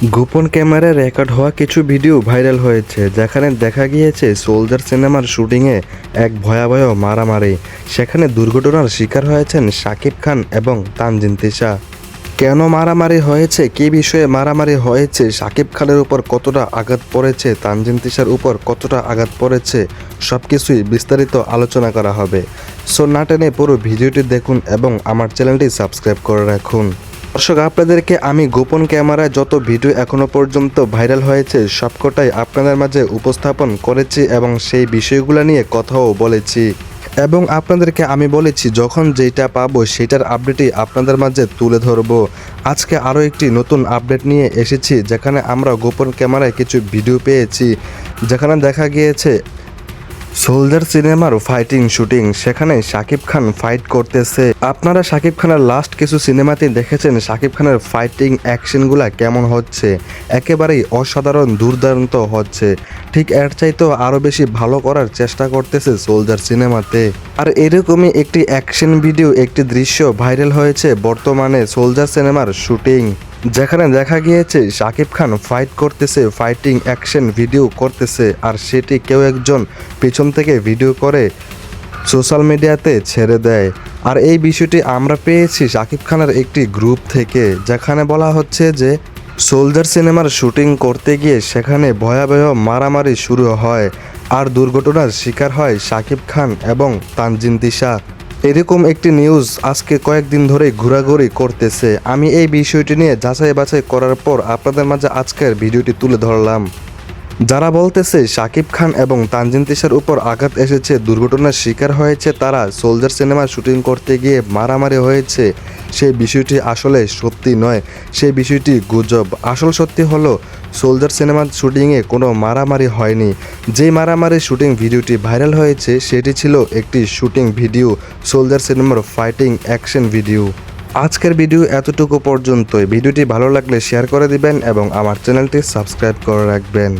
গোপন ক্যামেরায় রেকর্ড হওয়া কিছু ভিডিও ভাইরাল হয়েছে, যেখানে দেখা গিয়েছে সোলজার সিনেমার শুটিংয়ে এক ভয়াবহ মারামারি। সেখানে দুর্ঘটনার শিকার হয়েছেন শাকিব খান এবং তানজিন তিশা। কেন মারামারি হয়েছে, কী বিষয়ে মারামারি হয়েছে, শাকিব খানের উপর কতটা আঘাত পড়েছে, তানজিন তিশার উপর কতটা আঘাত পড়েছে, সব কিছুই বিস্তারিত আলোচনা করা হবে। সো না টেনে পুরো ভিডিওটি দেখুন এবং আমার চ্যানেলটি সাবস্ক্রাইব করে রাখুন। দর্শক, আপনাদেরকে আমি গোপন ক্যামেরায় যত ভিডিও এখনো পর্যন্ত ভাইরাল হয়েছে সবকটাই আপনাদের মাঝে উপস্থাপন করেছি এবং সেই বিষয়গুলো নিয়ে কথাও বলেছি এবং আপনাদেরকে আমি বলেছি যখন যেটা পাবো সেটার আপডেটই আপনাদের মাঝে তুলে ধরবো। আজকে আরও একটি নতুন আপডেট নিয়ে এসেছি, যেখানে আমরা গোপন ক্যামেরায় কিছু ভিডিও পেয়েছি, যেখানে দেখা গিয়েছে সোলজার সিনেমার ফাইটিং শুটিং, সেখানে শাকিব খান ফাইট করতেছে। আপনারা শাকিব খানের লাস্ট কিছু সিনেমাতে দেখেছেন শাকিব খানের ফাইটিং অ্যাকশনগুলা কেমন হচ্ছে, একেবারেই অসাধারণ দুর্দান্ত হচ্ছে। ঠিক এর চাইতেও আরও বেশি ভালো করার চেষ্টা করতেছে সোলজার সিনেমাতে। আর এরকমই একটি অ্যাকশন ভিডিও, একটি দৃশ্য ভাইরাল হয়েছে বর্তমানে সোলজার সিনেমার শুটিং, যেখানে দেখা গিয়েছে শাকিব খান ফাইট করতেছে, ফাইটিং অ্যাকশন ভিডিও করতেছে, আর সেটি কেউ একজন পেছন থেকে ভিডিও করে সোশ্যাল মিডিয়াতে ছেড়ে দেয়। আর এই বিষয়টি আমরা পেয়েছি শাকিব খানের একটি গ্রুপ থেকে, যেখানে বলা হচ্ছে যে সোলজার সিনেমার শুটিং করতে গিয়ে সেখানে ভয়াবহ মারামারি শুরু হয় আর দুর্ঘটনার শিকার হয় শাকিব খান এবং তানজিন তিশা। এরকম একটি নিউজ আজকে কয়েকদিন ধরে ঘোরাঘুরি করতেছে। আমি এই বিষয়টি নিয়ে যাচাই বাছাই করার পর আপনাদের মাঝে আজকের ভিডিওটি তুলে ধরলাম। যারা বলতেছে শাকিব খান এবং তানজিন তিশার উপর আঘাত এসেছে, দুর্ঘটনার শিকার হয়েছে তারা, সোলজার সিনেমা শুটিং করতে গিয়ে মারামারি হয়েছে, সেই বিষয়টি আসলে সত্যি নয়, সেই বিষয়টি গুজব। আসল সত্যি হলো সোলজার সিনেমার শুটিংয়ে কোনো মারামারি হয়নি। যেই মারামারি শুটিং ভিডিওটি ভাইরাল হয়েছে সেটি ছিল একটি শুটিং ভিডিও, সোলজার সিনেমার ফাইটিং অ্যাকশন ভিডিও। আজকের ভিডিও এতটুকু পর্যন্তই। ভিডিওটি ভালো লাগলে শেয়ার করে দিবেন এবং আমার চ্যানেলটি সাবস্ক্রাইব করে রাখবেন।